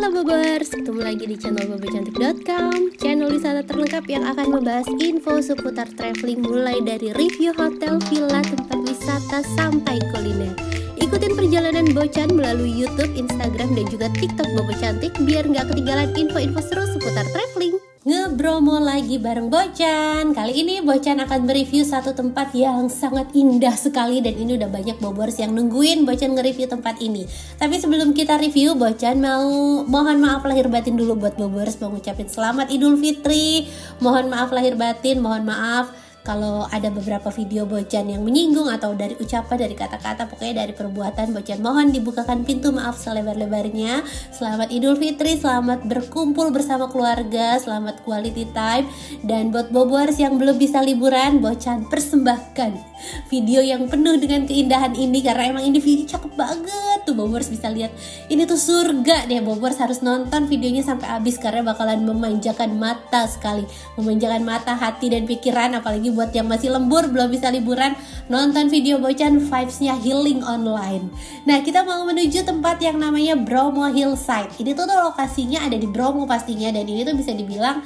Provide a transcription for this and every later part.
Halo Bobers, ketemu lagi di channel bobocantik.com, channel wisata terlengkap yang akan membahas info seputar traveling mulai dari review hotel, villa, tempat wisata sampai kuliner. Ikutin perjalanan Bocan melalui YouTube, Instagram, dan juga TikTok Bobo Cantik biar nggak ketinggalan info-info seru seputar traveling. Ngebromo lagi bareng Bocan. Kali ini Bocan akan mereview satu tempat yang sangat indah sekali, dan ini udah banyak Bobers yang nungguin Bocan nge-review tempat ini. Tapi sebelum kita review, Bocan mau mohon maaf lahir batin dulu buat Bobers, mau ngucapin selamat Idul Fitri. Mohon maaf lahir batin, mohon maaf kalau ada beberapa video Bocan yang menyinggung atau dari ucapan, dari kata-kata, pokoknya dari perbuatan, Bocan mohon dibukakan pintu maaf selebar-lebarnya. Selamat Idul Fitri, selamat berkumpul bersama keluarga, selamat quality time. Dan buat Bobers yang belum bisa liburan, Bocan persembahkan video yang penuh dengan keindahan ini, karena emang ini video cakep banget tuh. Bobers bisa lihat, ini tuh surga deh. Bobers harus nonton videonya sampai habis karena bakalan memanjakan mata sekali, memanjakan mata, hati, dan pikiran. Apalagi buat yang masih lembur belum bisa liburan, nonton video Bocan, vibes-nya healing online. Nah, kita mau menuju tempat yang namanya Bromo Hillside. Ini tuh lokasinya ada di Bromo pastinya, dan ini tuh bisa dibilang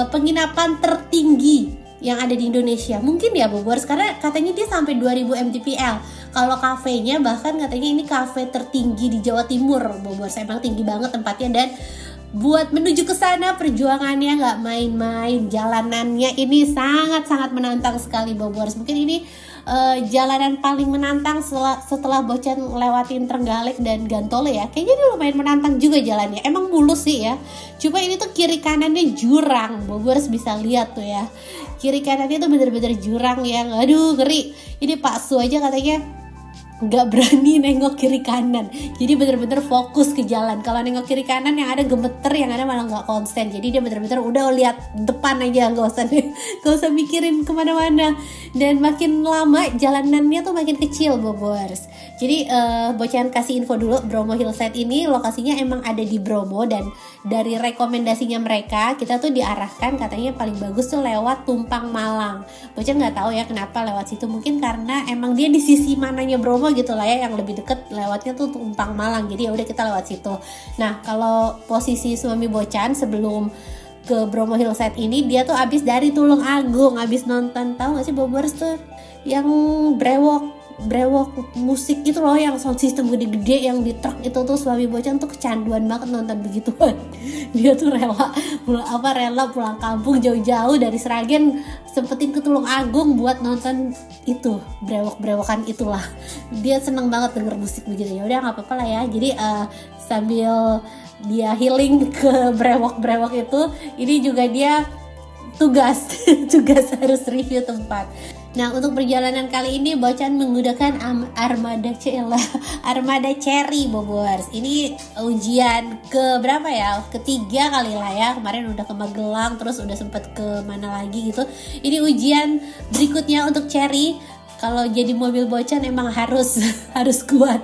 penginapan tertinggi yang ada di Indonesia mungkin ya Bobors, karena katanya dia sampai 2000 mdpl. Kalau kafenya bahkan katanya ini kafe tertinggi di Jawa Timur Bobors. Emang tinggi banget tempatnya, dan buat menuju ke sana perjuangannya nggak main-main. Jalanannya ini sangat-sangat menantang sekali Bobors. Mungkin ini jalanan paling menantang setelah Bocan lewatin Trenggalek dan Gantole ya. Kayaknya ini lumayan menantang juga jalannya. Emang mulus sih ya, cuma ini tuh kiri kanannya jurang. Bobors bisa lihat tuh ya, kiri kanannya tuh bener-bener jurang yang aduh ngeri. Ini Pak Su aja katanya nggak berani nengok kiri kanan, jadi bener-bener fokus ke jalan. Kalau nengok kiri kanan yang ada gemeter, yang ada malah nggak konsen. Jadi dia bener-bener udah lihat depan aja, nggak usah mikirin kemana-mana. Dan makin lama jalanannya tuh makin kecil Bobors. Jadi Bocan kasih info dulu, Bromo Hillside ini lokasinya emang ada di Bromo, dan dari rekomendasinya mereka kita tuh diarahkan katanya paling bagus tuh lewat Tumpang Malang. Bocan nggak tahu ya kenapa lewat situ, mungkin karena emang dia di sisi mananya Bromo gitu lah ya, yang lebih deket lewatnya tuh Tumpang Malang. Jadi ya udah kita lewat situ. Nah, kalau posisi suami Bocan sebelum ke Bromo Hillside ini, dia tuh abis dari Tulung Agung, abis nonton, tahu gak sih Bobers tuh yang brewok musik gitu loh, yang sound system gede-gede yang di truk itu tuh. Suami Bocan tuh kecanduan banget nonton begituan. Dia tuh rela pulang kampung jauh-jauh dari Sragen, sempetin ke Tulung Agung buat nonton itu, brewok-brewokan itulah. Dia seneng banget denger musik begitu. Ya udah nggak apa-apa lah ya. Jadi sambil dia healing ke brewok-brewok itu, ini juga dia tugas harus review tempat. Nah, untuk perjalanan kali ini Bocan menggunakan Armada Cherry Bobors. Ini ujian ke berapa ya? Ketiga kali lah ya. Kemarin udah ke Magelang, terus udah sempet ke mana lagi gitu. Ini ujian berikutnya untuk Cherry. Kalau jadi mobil Bocan emang harus kuat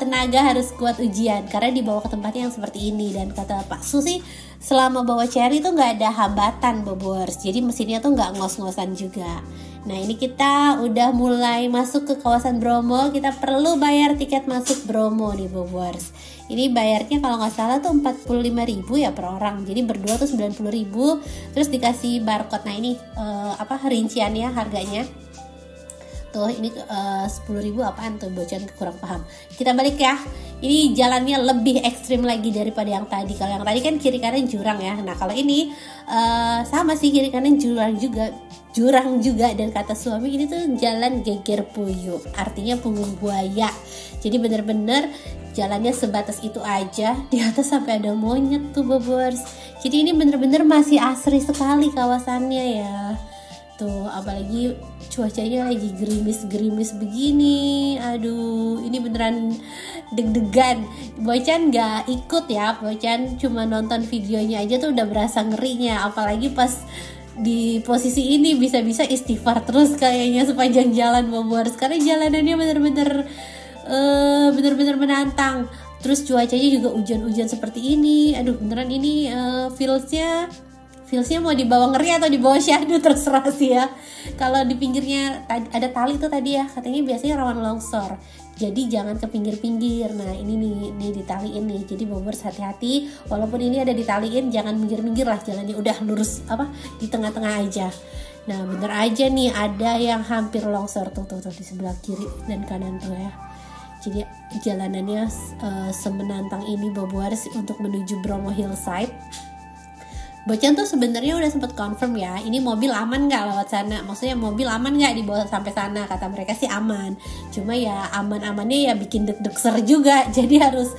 tenaga, harus kuat ujian, karena dibawa ke tempatnya yang seperti ini. Dan kata Pak Su sih, selama bawa Cherry tuh nggak ada hambatan Bobors, jadi mesinnya tuh nggak ngos-ngosan juga. Nah, ini kita udah mulai masuk ke kawasan Bromo. Kita perlu bayar tiket masuk Bromo nih Bobors. Ini bayarnya kalau nggak salah tuh 45.000 ya per orang. Jadi berdua tuh 90.000. Terus dikasih barcode. Nah, ini rinciannya, harganya. Tuh ini 10.000 apaan tuh, Bocan kurang paham. Kita balik ya. Ini jalannya lebih ekstrim lagi daripada yang tadi. Kalau yang tadi kan kiri kanan jurang ya. Nah, kalau ini sama sih, kiri kanan jurang juga. Dan kata suami ini tuh jalan geger puyuh, artinya punggung buaya. Jadi bener-bener jalannya sebatas itu aja. Di atas sampai ada monyet tuh Bobors. Jadi ini bener-bener masih asri sekali kawasannya ya. Tuh, apalagi cuacanya lagi gerimis-gerimis begini. Aduh, ini beneran deg-degan. Bocan gak ikut ya, Bocan cuma nonton videonya aja tuh udah berasa ngerinya. Apalagi pas di posisi ini bisa-bisa istighfar terus kayaknya sepanjang jalan Bobors, karena jalanannya bener-bener menantang. Terus cuacanya juga hujan-hujan seperti ini. Aduh, beneran ini feelsnya mau dibawa ngeri atau dibawa syahdu terserah sih ya. Kalau di pinggirnya ada tali tuh tadi ya, katanya biasanya rawan longsor. Jadi jangan ke pinggir-pinggir. Nah ini nih ditaliin nih. Jadi Bobers hati-hati, walaupun ini ada ditaliin jangan minggir-minggir lah jalannya, udah lurus di tengah-tengah aja. Nah bener aja nih ada yang hampir longsor tuh di sebelah kiri dan kanan tuh ya. Jadi jalanannya semenantang ini Bobers untuk menuju Bromo Hillside. Bocan tuh sebenarnya udah sempet confirm ya, ini mobil aman nggak lewat sana, maksudnya mobil aman nggak dibawa sampai sana, kata mereka sih aman, cuma ya aman-amannya ya bikin deg-deg ser juga, jadi harus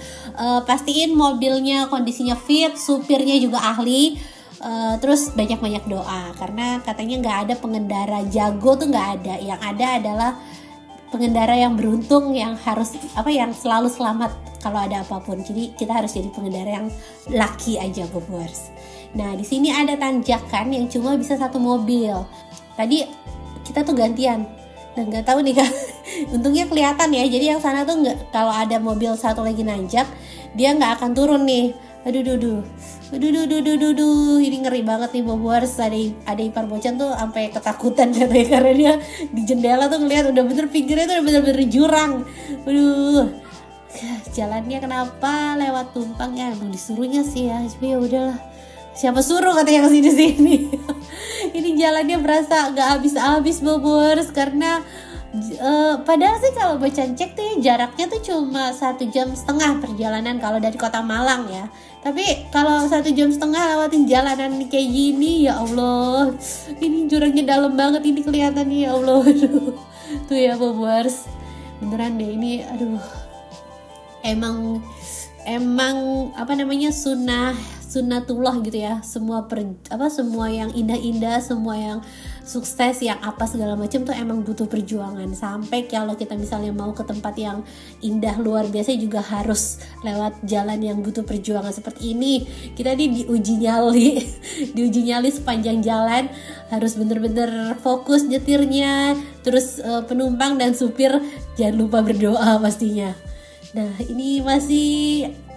pastiin mobilnya kondisinya fit, supirnya juga ahli, terus banyak-banyak doa, karena katanya nggak ada pengendara jago tuh nggak ada, yang ada adalah pengendara yang beruntung yang harus yang selalu selamat kalau ada apapun. Jadi kita harus jadi pengendara yang lucky aja Bobers. Nah di sini ada tanjakan yang cuma bisa satu mobil. Tadi kita tuh gantian. Nah nggak tahu nih kan. Untungnya kelihatan ya. Jadi yang sana tuh nggak, kalau ada mobil satu lagi nanjak dia nggak akan turun nih. Aduh. Ini ngeri banget nih Bobers. Ada ipar Bocan tuh sampai ketakutan katanya, karena dia di jendela tuh ngeliat udah bener pinggirnya tuh udah bener-bener jurang. Aduh. Jalannya kenapa lewat tumpang ya? Emang disuruhnya sih ya. Tapi ya udahlah. Siapa suruh katanya kesini sini. Ini jalannya berasa gak habis-habis Bobers, karena padahal sih kalau Bocan cek tuh ya, jaraknya tuh cuma 1,5 jam perjalanan kalau dari kota Malang ya. Tapi kalau 1,5 jam lewatin jalanan kayak gini, ya Allah, ini jurangnya dalam banget, ini kelihatannya ya Allah. Aduh. Tuh ya Bobers, beneran deh ini, aduh, emang sunnatullah gitu ya, semua semua yang indah-indah, semua yang sukses, yang apa segala macam tuh emang butuh perjuangan. Sampai kalau kita misalnya mau ke tempat yang indah luar biasa juga harus lewat jalan yang butuh perjuangan seperti ini. Kita diuji nyali sepanjang jalan, harus bener-bener fokus nyetirnya, terus penumpang dan supir jangan lupa berdoa pastinya. Nah ini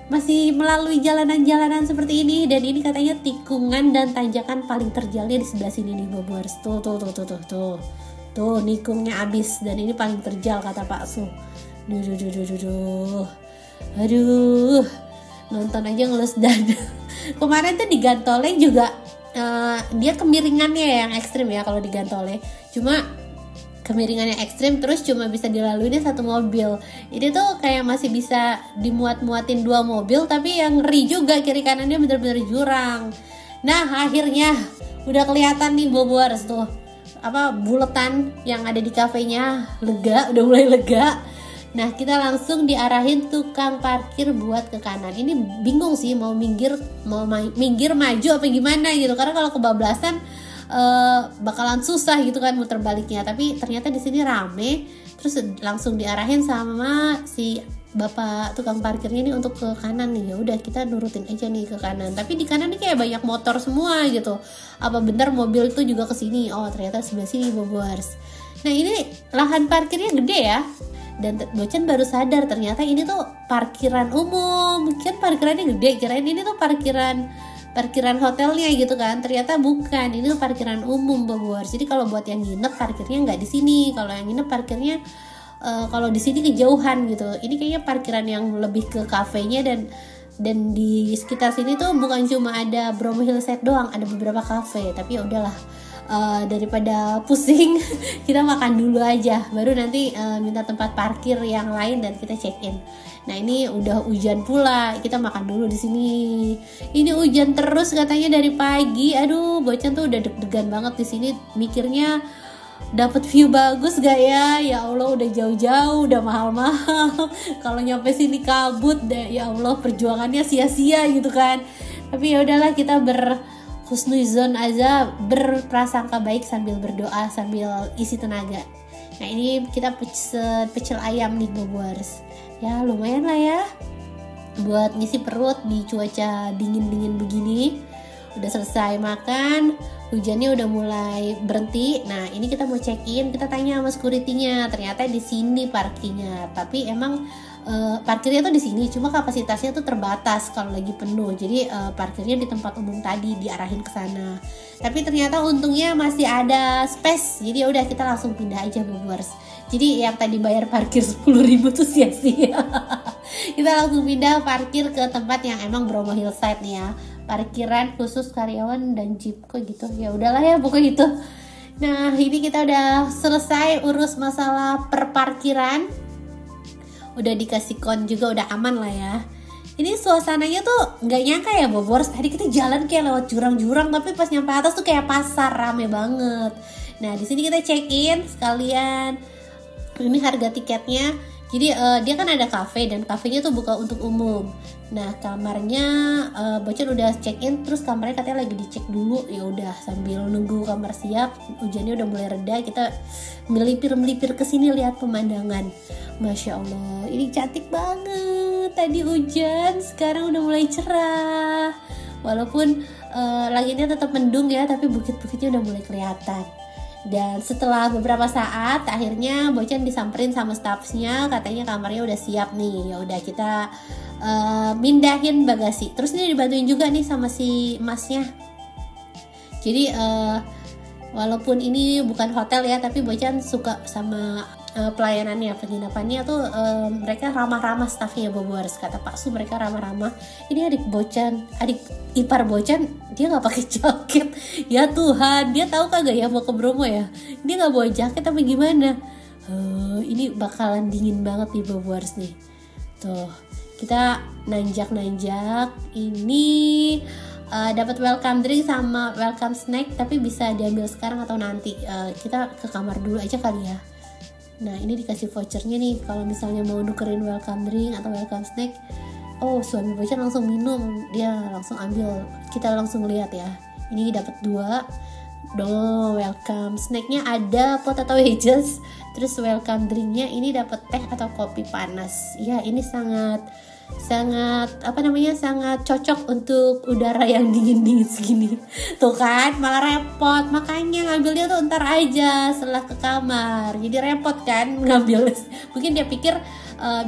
masih melalui jalanan-jalanan seperti ini, dan ini katanya tikungan dan tanjakan paling terjalnya di sebelah sini nih Bobers. Tuh nikungnya abis, dan ini paling terjal kata Pak Su. Aduh, nonton aja ngelus dada. Kemarin tuh di Gantole juga dia kemiringannya yang ekstrim ya kalau di Gantole, cuma kemiringannya ekstrim, terus cuma bisa dilaluinnya satu mobil. Ini tuh kayak masih bisa dimuat-muatin 2 mobil, tapi yang ngeri juga kiri kanannya bener-bener jurang. Nah akhirnya udah kelihatan nih Bobers tuh buletan yang ada di kafenya udah mulai lega. Nah kita langsung diarahin tukang parkir buat ke kanan. Ini bingung sih mau minggir maju apa gimana gitu, karena kalau kebablasan bakalan susah gitu kan muter baliknya. Tapi ternyata di sini rame, terus langsung diarahin sama si bapak tukang parkirnya ini untuk ke kanan nih. Ya udah kita nurutin aja nih ke kanan, tapi di kanan nih kayak banyak motor semua gitu. Apa bener mobil itu juga kesini? Oh ternyata sebelah sini Bobers. Nah ini lahan parkirnya gede ya, dan Bocan baru sadar ternyata ini tuh parkiran umum. Kan parkirannya gede, kirain ini tuh parkiran hotelnya gitu kan, ternyata bukan, ini tuh parkiran umum Bobers. Jadi kalau buat yang nginep parkirnya nggak di sini, kalau yang nginep parkirnya kalau di sini kejauhan gitu. Ini kayaknya parkiran yang lebih ke kafenya, dan di sekitar sini tuh bukan cuma ada Bromo Hillside doang, ada beberapa kafe. Tapi ya udahlah, daripada pusing kita makan dulu aja, baru nanti minta tempat parkir yang lain dan kita check in. Nah ini udah hujan pula, kita makan dulu di sini. Ini hujan terus katanya dari pagi. Aduh, Bocan tuh udah deg-degan banget di sini, mikirnya dapat view bagus gak ya? Ya Allah, udah jauh-jauh, udah mahal-mahal. Kalau nyampe sini kabut deh, ya Allah, perjuangannya sia-sia gitu kan. Tapi ya udahlah, kita husnuzon aja, berprasangka baik sambil berdoa, sambil isi tenaga. Nah ini kita pecel ayam nih Bobers. Ya lumayan lah ya buat ngisi perut di cuaca dingin-dingin begini. Udah selesai makan, hujannya udah mulai berhenti. Nah ini kita mau check in, kita tanya sama security-nya, ternyata di sini parkirnya. Tapi emang parkirnya tuh di sini, cuma kapasitasnya tuh terbatas kalau lagi penuh. Jadi parkirnya di tempat umum tadi diarahin ke sana. Tapi ternyata untungnya masih ada space. Jadi udah kita langsung pindah aja Bobers. Jadi yang tadi bayar parkir 10.000 tuh sia-sia. Kita langsung pindah parkir ke tempat yang emang Bromo Hillside nih ya. Parkiran khusus karyawan dan jeep kok gitu. Ya udahlah ya pokoknya gitu. Nah, ini kita udah selesai urus masalah perparkiran. Udah dikasih kon juga, udah aman lah ya. Ini suasananya tuh nggak nyangka ya Bobors. Tadi kita jalan kayak lewat jurang-jurang, tapi pas nyampe atas tuh kayak pasar, rame banget. Nah di sini kita check in sekalian. Ini harga tiketnya. Jadi dia kan ada cafe dan kafenya tuh buka untuk umum. Nah kamarnya Bocan udah check in, terus kamarnya katanya lagi dicek dulu. Ya udah sambil nunggu kamar siap, hujannya udah mulai reda, kita melipir ke sini lihat pemandangan. Masya Allah, ini cantik banget. Tadi hujan, sekarang udah mulai cerah. Walaupun langitnya tetap mendung ya, tapi bukit-bukitnya udah mulai kelihatan. Dan setelah beberapa saat, akhirnya Bocan disamperin sama staffnya, katanya kamarnya udah siap nih. Ya udah kita mindahin bagasi. Terus ini dibantuin juga nih sama si masnya. Jadi walaupun ini bukan hotel ya, tapi Bocan suka sama pelayanannya, penginapannya tuh mereka ramah-ramah staffnya Bobors. Kata Pak Su mereka ramah-ramah. Ini adik ipar Bocan, dia nggak pakai jaket. Ya Tuhan, dia tahu kagak ya mau ke Bromo ya? Dia nggak bawa jaket tapi gimana? Ini bakalan dingin banget nih Bobors nih. Tuh kita nanjak. Ini dapat welcome drink sama welcome snack, tapi bisa diambil sekarang atau nanti. Kita ke kamar dulu aja kali ya. Nah ini dikasih vouchernya nih, kalau misalnya mau nukerin welcome drink atau welcome snack. Oh suami Bocan langsung minum, dia langsung ambil, kita langsung lihat ya. Ini dapat 2. Welcome snacknya ada potato wedges, terus welcome drinknya ini dapat teh atau kopi panas. Ya ini sangat sangat cocok untuk udara yang dingin segini. Tuh kan malah repot, makanya ngambilnya tuh ntar aja setelah ke kamar. Jadi repot kan ngambil. Mungkin dia pikir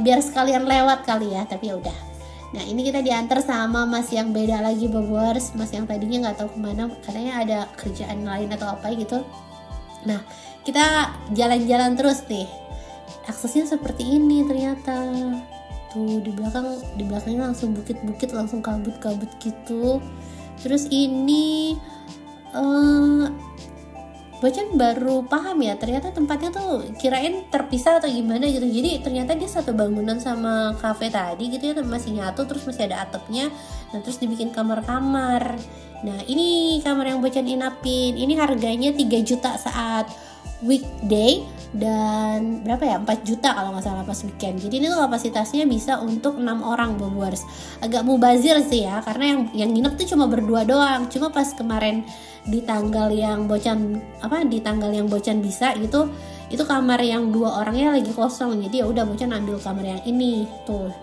biar sekalian lewat kali ya, tapi ya udah. Nah ini kita diantar sama mas yang beda lagi Bobors. Mas yang tadinya nggak tahu kemana, katanya ada kerjaan lain atau apa gitu. Nah kita jalan-jalan terus nih. Aksesnya seperti ini ternyata. Tuh di belakangnya langsung bukit-bukit, langsung kabut-kabut gitu. Terus ini Bocan baru paham ya, ternyata tempatnya tuh kirain terpisah atau gimana gitu. Jadi ternyata dia satu bangunan sama kafe tadi gitu ya, masih nyatu, terus masih ada atapnya. Nah terus dibikin kamar-kamar. Nah ini kamar yang Bocan inapin. Ini harganya 3 juta saat weekday dan berapa ya, 4 juta kalau nggak salah pas weekend. Jadi ini tuh kapasitasnya bisa untuk 6 orang Bobors. Agak mubazir sih ya, karena yang nginep tuh cuma berdua doang. Cuma pas kemarin di tanggal yang Bocan bisa gitu, itu kamar yang 2 orangnya lagi kosong. Jadi ya udah Bocan ambil kamar yang ini. Tuh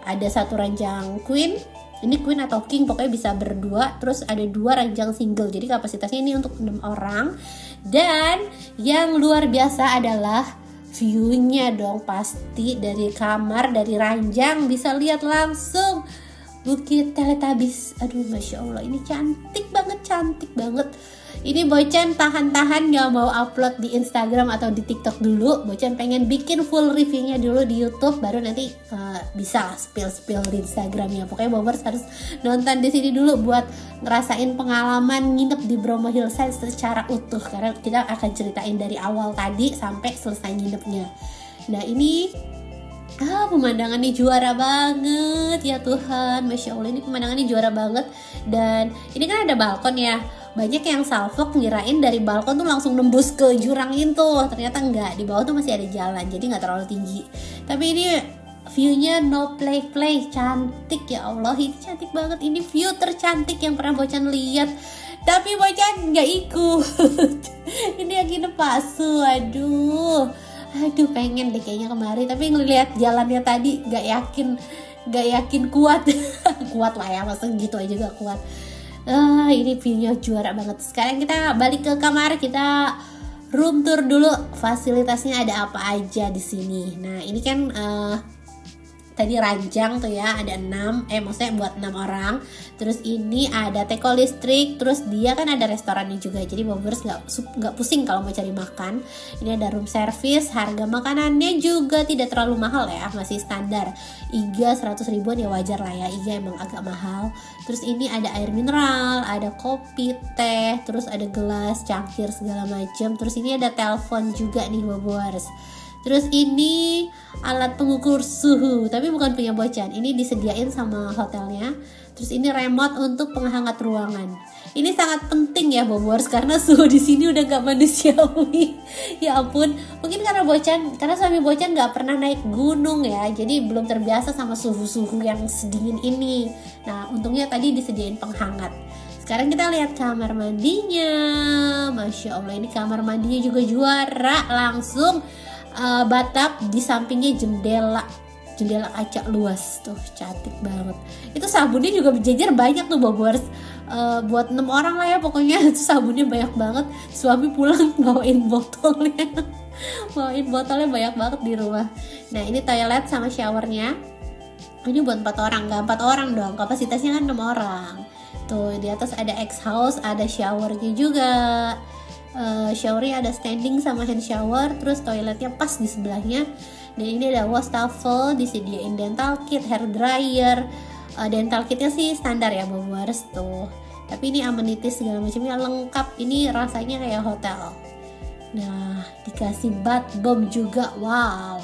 ada 1 ranjang queen, ini queen atau king pokoknya bisa berdua. Terus ada 2 ranjang single, jadi kapasitasnya ini untuk 6 orang. Dan yang luar biasa adalah view-nya dong, pasti dari kamar, dari ranjang bisa lihat langsung Bukit Teletubbies. Aduh Masya Allah, ini cantik banget. Ini Bocan tahan-tahan gak mau upload di Instagram atau di TikTok dulu. Bocan pengen bikin full reviewnya dulu di YouTube, baru nanti bisa lah spill di Instagramnya. Pokoknya Bobers harus nonton di sini dulu buat ngerasain pengalaman nginep di Bromo Hillside secara utuh, karena kita akan ceritain dari awal tadi sampai selesai nginepnya. Nah ini pemandangannya juara banget ya Tuhan, Masya Allah, ini pemandangannya juara banget. Dan ini kan ada balkon ya, banyak yang salfok ngirain dari balkon tuh langsung nembus ke jurang itu, ternyata enggak, di bawah tuh masih ada jalan, jadi nggak terlalu tinggi. Tapi ini view-nya no play, cantik ya Allah, ini cantik banget. Ini view tercantik yang pernah Bocan lihat, tapi Bocan nggak ikut. Ini yang nginep Pak Su, aduh pengen deh kayaknya kemari, tapi ngelihat jalannya tadi gak yakin kuat. Kuat lah ya, masa gitu aja gak kuat. Ini view-nya juara banget. Sekarang kita balik ke kamar, kita room tour dulu fasilitasnya ada apa aja di sini. Nah ini kan tadi ranjang tuh ya, ada 6, maksudnya buat 6 orang. Terus ini ada teko listrik, terus dia kan ada restorannya juga, jadi Bobers nggak pusing kalau mau cari makan. Ini ada room service, harga makanannya juga tidak terlalu mahal ya, masih standar. Iga 100 ribuan ya, wajar lah ya, Iga emang agak mahal. Terus ini ada air mineral, ada kopi, teh, terus ada gelas, cangkir segala macam. Terus ini ada telepon juga nih Bobers. Terus ini alat pengukur suhu, tapi bukan punya Bocan. Ini disediain sama hotelnya. Terus ini remote untuk penghangat ruangan. Ini sangat penting ya Bobors, karena suhu di sini udah gak manusiawi. Ya ampun, mungkin karena suami Bocan gak pernah naik gunung ya, jadi belum terbiasa sama suhu-suhu yang sedingin ini. Nah, untungnya tadi disediain penghangat. Sekarang kita lihat kamar mandinya. Masya Allah, ini kamar mandinya juga juara. Langsung batap, di sampingnya jendela kaca luas tuh, cantik banget. Itu sabunnya juga berjejer banyak tuh Bobors, buat 6 orang lah ya pokoknya. Itu sabunnya banyak banget. Suami pulang bawain botolnya banyak banget di rumah. Nah, ini toilet sama showernya. Ini buat 4 orang, nggak 4 orang dong, kapasitasnya kan 6 orang. Tuh di atas ada X-house, ada showernya juga. Showernya ada standing sama hand shower, terus toiletnya pas di sebelahnya. Dan ini ada wastafel, disediain dental kit, hair dryer. Dental kitnya sih standar ya Bobors tuh, tapi ini amenities segala macamnya lengkap. Ini rasanya kayak hotel. Nah, dikasih bath bomb juga, wow.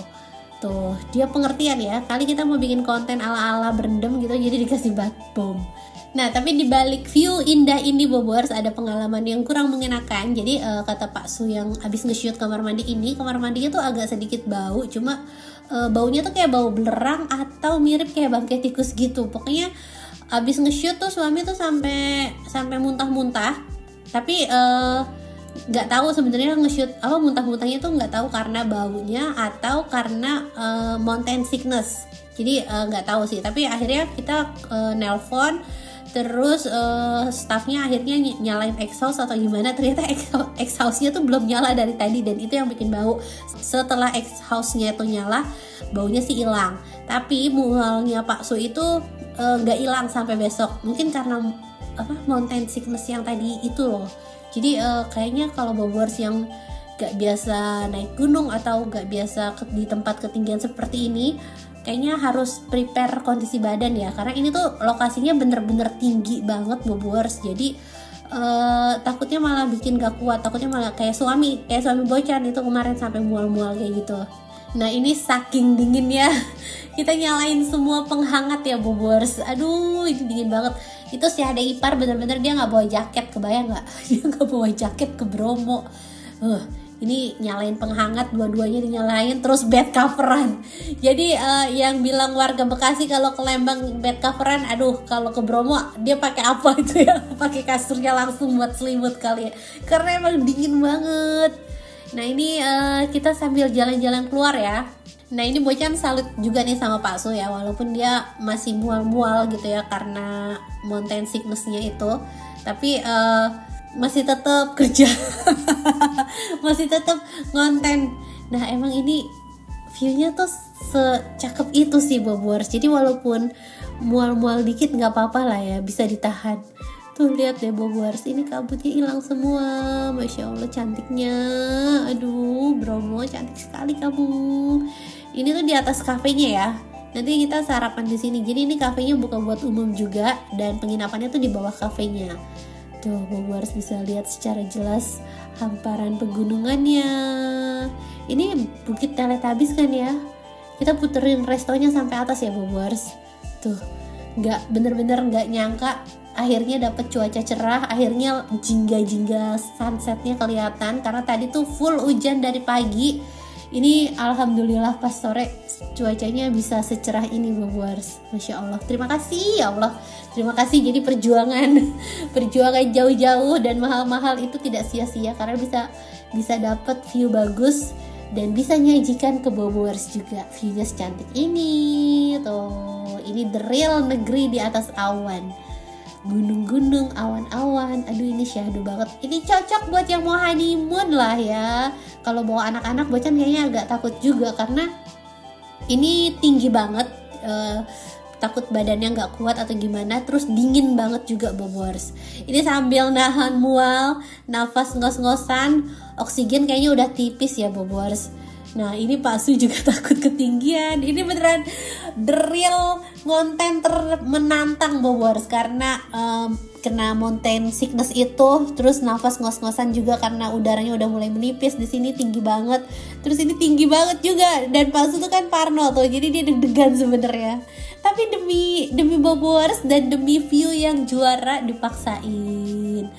Tuh, dia pengertian ya. Kali kita mau bikin konten ala-ala berendam gitu, jadi dikasih bath bomb. Nah, tapi di balik view indah ini Bobors ada pengalaman yang kurang mengenakan. Jadi kata Pak Su yang habis nge-shoot kamar mandi ini, kamar mandinya tuh agak sedikit bau. Cuma baunya tuh kayak bau belerang atau mirip kayak bangkai tikus gitu. Pokoknya habis nge-shoot tuh suami tuh sampai muntah-muntah. Tapi nggak tahu sebenarnya nge-shoot apa muntah-muntahnya tuh nggak tahu karena baunya atau karena mountain sickness. Jadi nggak tahu sih. Tapi akhirnya kita nelpon. Terus staffnya akhirnya nyalain exhaust atau gimana, ternyata exhaustnya tuh belum nyala dari tadi, dan itu yang bikin bau. Setelah exhaustnya itu nyala, baunya sih hilang. Tapi mualnya Pak Su itu nggak hilang sampai besok. Mungkin karena mountain sickness yang tadi itu loh. Jadi kayaknya kalau Bobors yang gak biasa naik gunung atau gak biasa di tempat ketinggian seperti ini, kayaknya harus prepare kondisi badan ya, karena ini tuh lokasinya bener-bener tinggi banget Bobors. Jadi takutnya malah bikin gak kuat, takutnya malah kayak suami Bocan itu kemarin sampai mual-mual kayak gitu. Nah, ini saking dinginnya kita nyalain semua penghangat ya Bobors. Aduh, ini dingin banget. Itu si ada ipar bener-bener dia nggak bawa jaket, kebayang nggak? Dia nggak bawa jaket ke Bromo. Ini nyalain penghangat, dua-duanya dinyalain, terus bed coveran. Jadi yang bilang warga Bekasi kalau ke Lembang bed coveran, aduh kalau ke Bromo dia pakai apa itu ya? Pakai kasurnya langsung buat selimut kali ya, karena emang dingin banget. Nah, ini kita sambil jalan-jalan keluar ya. Nah, ini Bocan salut juga nih sama Pak Su ya, walaupun dia masih mual-mual gitu ya karena mountain sickness-nya itu, tapi masih tetap kerja masih tetap ngonten. Nah, emang ini viewnya tuh secakep itu sih Bobors. Jadi walaupun mual-mual dikit nggak apa-apa lah ya, bisa ditahan. Tuh lihat deh Bobors, ini kabutnya hilang semua. Masya Allah cantiknya. Aduh Bromo cantik sekali kamu. Ini tuh di atas kafenya ya. Nanti kita sarapan di sini. Jadi ini kafenya bukan buat umum juga, dan penginapannya tuh di bawah kafenya. Tuh Bobors bisa lihat secara jelas hamparan pegunungannya. Ini Bukit Teletubbies kan ya. Kita puterin restonya sampai atas ya Bobors. Tuh bener-bener nggak nyangka akhirnya dapet cuaca cerah. Akhirnya jingga-jingga sunsetnya kelihatan, karena tadi tuh full hujan dari pagi. Ini alhamdulillah pas sore cuacanya bisa secerah ini Bobors. Masya Allah, terima kasih ya Allah, terima kasih. Jadi perjuangan jauh-jauh dan mahal-mahal itu tidak sia-sia, karena bisa dapet view bagus dan bisa nyajikan ke Bobors juga viewnya secantik ini. Tuh, ini the real negeri di atas awan. Gunung-gunung, awan-awan, aduh ini syahdu banget. Ini cocok buat yang mau honeymoon lah ya. Kalau bawa anak-anak Bocan kayaknya agak takut juga, karena ini tinggi banget. takut badannya nggak kuat atau gimana. Terus dingin banget juga Bobors. Ini sambil nahan mual, nafas ngos-ngosan, oksigen kayaknya udah tipis ya Bobors. Nah ini Pak Su juga takut ketinggian. Ini beneran the real konten menantang Bobors, karena kena mountain sickness itu, terus nafas ngos-ngosan juga karena udaranya udah mulai menipis. Di sini tinggi banget, terus ini tinggi banget juga, dan Pak Su tuh kan parno tuh, jadi dia deg-degan sebenarnya. Tapi demi Bobors dan demi view yang juara dipaksain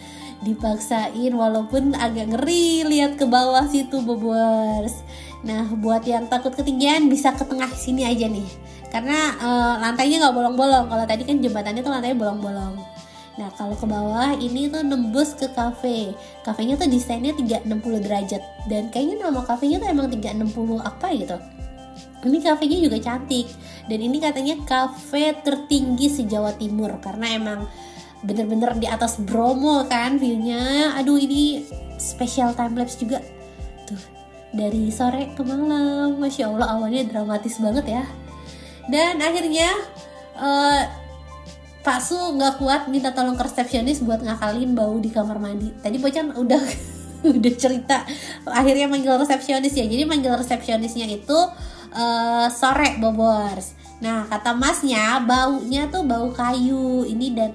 walaupun agak ngeri lihat ke bawah situ Bobors. Nah buat yang takut ketinggian bisa ke tengah sini aja nih, karena lantainya nggak bolong-bolong. Kalau tadi kan jembatannya tuh lantainya bolong-bolong. Nah kalau ke bawah ini tuh nembus ke kafenya tuh desainnya 360 derajat, dan kayaknya nama kafenya tuh emang 360 apa gitu. Ini kafenya juga cantik, dan ini katanya kafe tertinggi se-Jawa Timur, karena emang bener-bener di atas Bromo kan viewnya. Aduh ini special timelapse juga tuh, dari sore ke malam. Masya Allah awannya dramatis banget ya. Dan akhirnya Pak Su nggak kuat, minta tolong ke resepsionis buat ngakalin bau di kamar mandi. Tadi Bocan udah udah cerita, akhirnya manggil resepsionis ya. Jadi manggil resepsionisnya itu sore Bobors. Nah kata masnya baunya tuh bau kayu ini, dan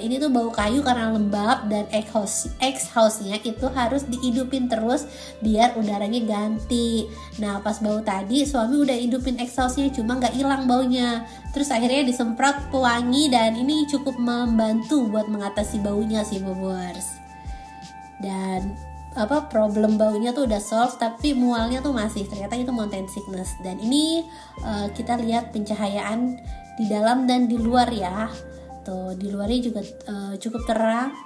ini tuh bau kayu karena lembab, dan exhaust-nya itu harus dihidupin terus biar udaranya ganti. Nah pas bau tadi suami udah hidupin exhaust-nya, cuma nggak hilang baunya. Terus akhirnya disemprot pewangi, dan ini cukup membantu buat mengatasi baunya sih Bobors. Dan problem baunya tuh udah solve, tapi mualnya tuh masih, ternyata itu mountain sickness. Dan ini kita lihat pencahayaan di dalam dan di luar ya. Tuh di luarnya juga cukup terang.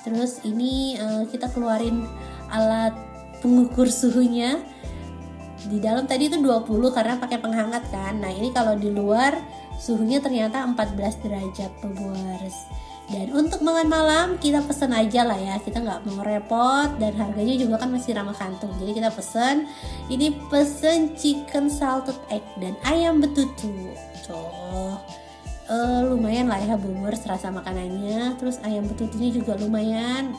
Terus ini kita keluarin alat pengukur suhunya. Di dalam tadi itu 20 karena pakai penghangat kan. Nah ini kalau di luar suhunya ternyata 14 derajat Bobors. Dan untuk makan malam kita pesen aja lah ya, kita nggak mau repot, dan harganya juga kan masih ramah kantong. Jadi kita pesen chicken salted egg dan ayam betutu. Tuh lumayan lah ya Bobors rasa makanannya. Terus ayam betutunya juga lumayan,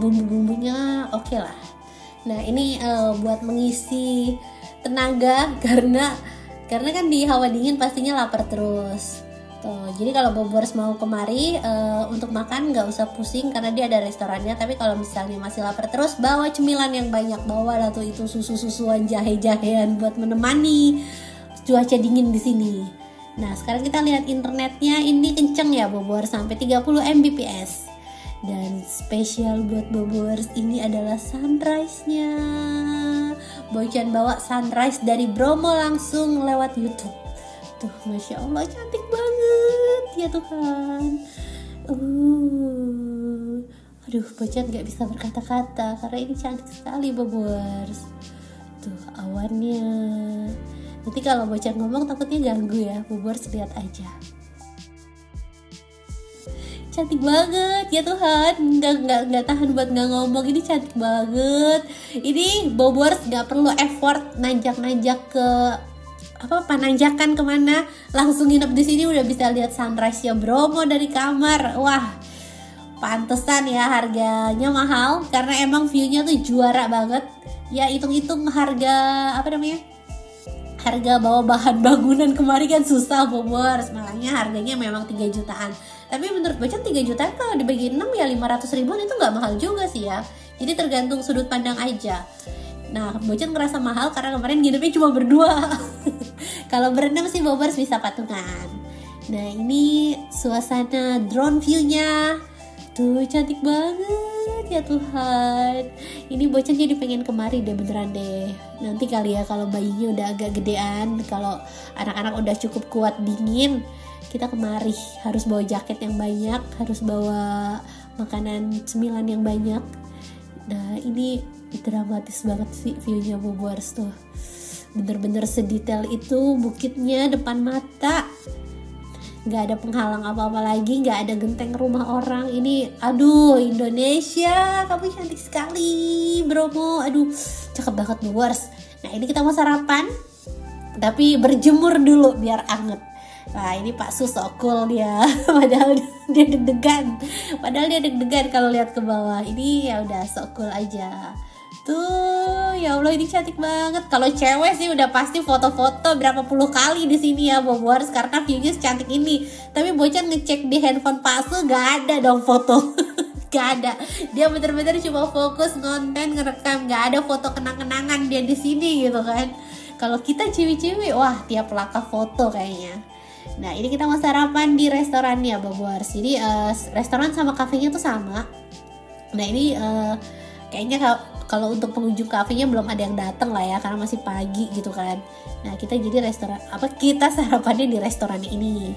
bumbu-bumbunya oke lah. Nah ini buat mengisi tenaga karena kan di hawa dingin pastinya lapar terus. Jadi kalau Bobors mau kemari untuk makan nggak usah pusing karena dia ada restorannya. Tapi kalau misalnya masih lapar terus, bawa cemilan yang banyak, bawa lah tuh itu susu-susuan, jahe-jahean buat menemani cuaca dingin di sini. Nah sekarang kita lihat internetnya, ini kenceng ya Bobors, sampai 30 Mbps. Dan spesial buat Bobors ini adalah sunrise-nya. Bocan bawa sunrise dari Bromo langsung lewat YouTube. Tuh Masya Allah cantik banget ya Tuhan. Aduh Bocan gak bisa berkata-kata karena ini cantik sekali Bobors. Tuh awannya. Nanti kalau Bocan ngomong takutnya ganggu ya, Bobors lihat aja. Cantik banget ya Tuhan, nggak tahan buat nggak ngomong. Ini cantik banget. Ini Bobors nggak perlu effort nanjak ke pananjakan kemana, langsung nginep di sini udah bisa lihat sunrise ya Bromo dari kamar. Wah pantesan ya harganya mahal, karena emang viewnya tuh juara banget ya. Hitung-hitung harga harga bawa bahan bangunan kemarin kan susah Bobors, makanya harganya memang 3 jutaan. Tapi menurut Bocan 3 jutaan kalau dibagi 6 ya 500 ribuan, itu nggak mahal juga sih ya. Jadi tergantung sudut pandang aja. Nah Bocan ngerasa mahal karena kemarin nginepnya cuma berdua. Kalau berenam sih Bobors bisa patungan. Nah ini suasana drone view-nya. Tuh cantik banget ya Tuhan. Ini Bocan jadi pengen kemari deh beneran deh. Nanti kali ya kalau bayinya udah agak gedean, kalau anak-anak udah cukup kuat dingin, kita kemari. Harus bawa jaket yang banyak, harus bawa makanan cemilan yang banyak. Nah ini dramatis banget sih view-nya Bobors tuh. Bener-bener sedetail itu, bukitnya depan mata. Gak ada penghalang apa-apa lagi, gak ada genteng rumah orang. Ini aduh Indonesia, kamu cantik sekali Bromo. Aduh cakep banget Bobors. Nah ini kita mau sarapan. tapi berjemur dulu biar anget. Nah ini Pak Sus so cool dia. Padahal dia deg-degan kalau lihat ke bawah. Ini ya udah so cool aja. Tuh, ya Allah ini cantik banget. Kalau cewek sih udah pasti foto-foto berapa puluh kali di sini ya Bobors, karena view-nya secantik ini. Tapi Bocan ngecek di handphone Pak Sus gak ada dong foto. Gak ada. Dia bener-bener cuma fokus ngonten, ngerekam. Gak ada foto kenang-kenangan dia di sini gitu kan. Kalau kita cewek-cewek, wah tiap langkah foto kayaknya. Nah ini kita mau sarapan di restorannya Bobors. Jadi restoran sama kafenya tuh sama. Nah ini kayaknya kalau untuk pengunjung kafenya belum ada yang datang lah ya, karena masih pagi gitu kan. Nah kita jadi kita sarapannya di restoran ini.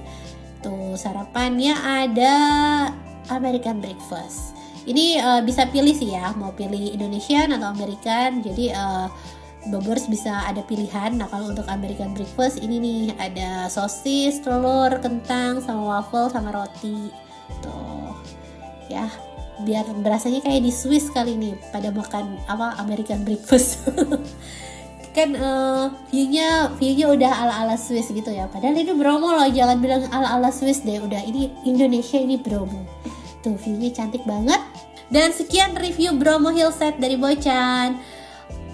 Tuh sarapannya ada American breakfast. Ini bisa pilih sih ya, mau pilih Indonesian atau American. Jadi Bobors bisa ada pilihan. Nah kalau untuk American breakfast ini nih ada sosis, telur, kentang, sama waffle, sama roti. Tuh ya, biar berasanya kayak di Swiss kali nih pada makan American breakfast. Kan view-nya udah ala-ala Swiss gitu ya. Padahal ini Bromo loh, jangan bilang ala-ala Swiss deh. Udah ini Indonesia, ini Bromo. Tuh view-nya cantik banget. Dan sekian review Bromo Hillside dari Bocan.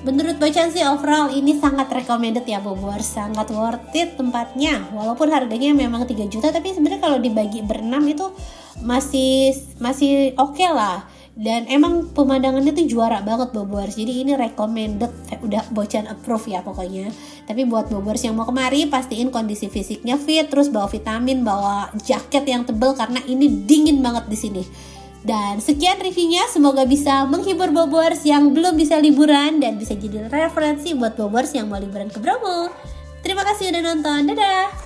Menurut Bocan sih overall ini sangat recommended ya Bobors, sangat worth it tempatnya. Walaupun harganya memang 3 juta, tapi sebenarnya kalau dibagi berenam itu masih oke lah. Dan emang pemandangannya tuh juara banget Bobors. Jadi ini recommended, udah Bocan approve ya pokoknya. Tapi buat Bobors yang mau kemari, pastiin kondisi fisiknya fit, terus bawa vitamin, bawa jaket yang tebel karena ini dingin banget di sini. Dan sekian reviewnya, semoga bisa menghibur Bobors yang belum bisa liburan dan bisa jadi referensi buat Bobors yang mau liburan ke Bromo. Terima kasih udah nonton, dadah!